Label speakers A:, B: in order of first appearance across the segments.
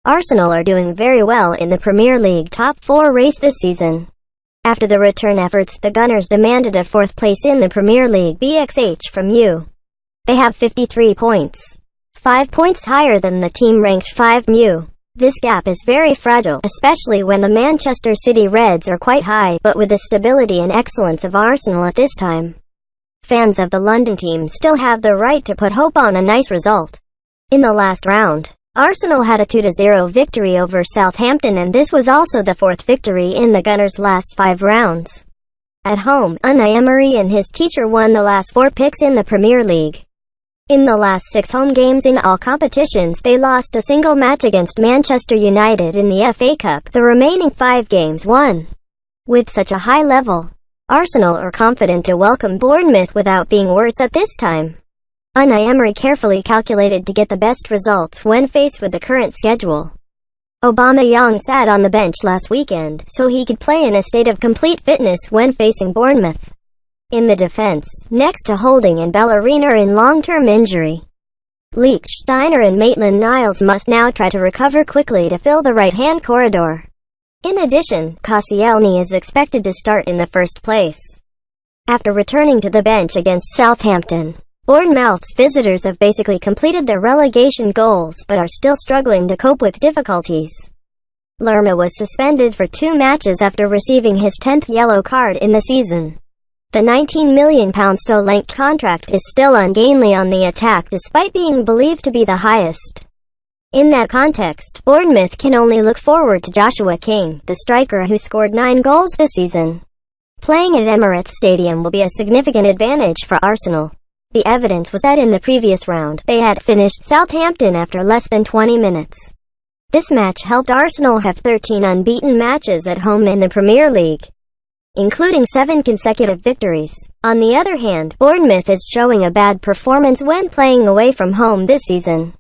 A: Arsenal are doing very well in the Premier League top 4 race this season. After the return efforts, the Gunners demanded a 4th place in the Premier League BXH from you. They have 53 points. 5 points higher than the team ranked 5 mu. This gap is very fragile, especially when the Manchester City Reds are quite high, but with the stability and excellence of Arsenal at this time, fans of the London team still have the right to put hope on a nice result. In the last round, Arsenal had a 2-0 victory over Southampton, and this was also the 4th victory in the Gunners' last 5 rounds. At home, Unai Emery and his teacher won the last 4 picks in the Premier League. In the last 6 home games in all competitions, they lost a single match against Manchester United in the FA Cup, the remaining 5 games won. With such a high level, Arsenal are confident to welcome Bournemouth without being worse at this time. Unai Emery carefully calculated to get the best results when faced with the current schedule. Aubameyang sat on the bench last weekend, so he could play in a state of complete fitness when facing Bournemouth. In the defense, next to Holding and Bellerín are in long-term injury. Lichtsteiner and Maitland-Niles must now try to recover quickly to fill the right-hand corridor. In addition, Koscielny is expected to start in the first place. After returning to the bench against Southampton, Bournemouth's visitors have basically completed their relegation goals but are still struggling to cope with difficulties. Lerma was suspended for 2 matches after receiving his 10th yellow card in the season. The £19 million so-length contract is still ungainly on the attack despite being believed to be the highest. In that context, Bournemouth can only look forward to Joshua King, the striker who scored 9 goals this season. Playing at Emirates Stadium will be a significant advantage for Arsenal. The evidence was that in the previous round, they had finished Southampton after less than 20 minutes. This match helped Arsenal have 13 unbeaten matches at home in the Premier League, including 7 consecutive victories. On the other hand, Bournemouth is showing a bad performance when playing away from home this season.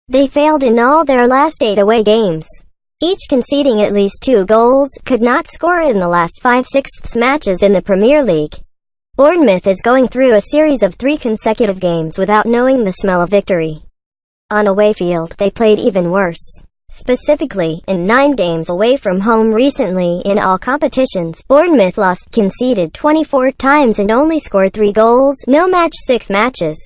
A: They failed in all their last 8 away games, each conceding at least 2 goals, could not score in the last 5/6 matches in the Premier League. Bournemouth is going through a series of 3 consecutive games without knowing the smell of victory. On away field, they played even worse. Specifically, in 9 games away from home recently in all competitions, Bournemouth conceded 24 times and only scored 3 goals, no match 6 matches.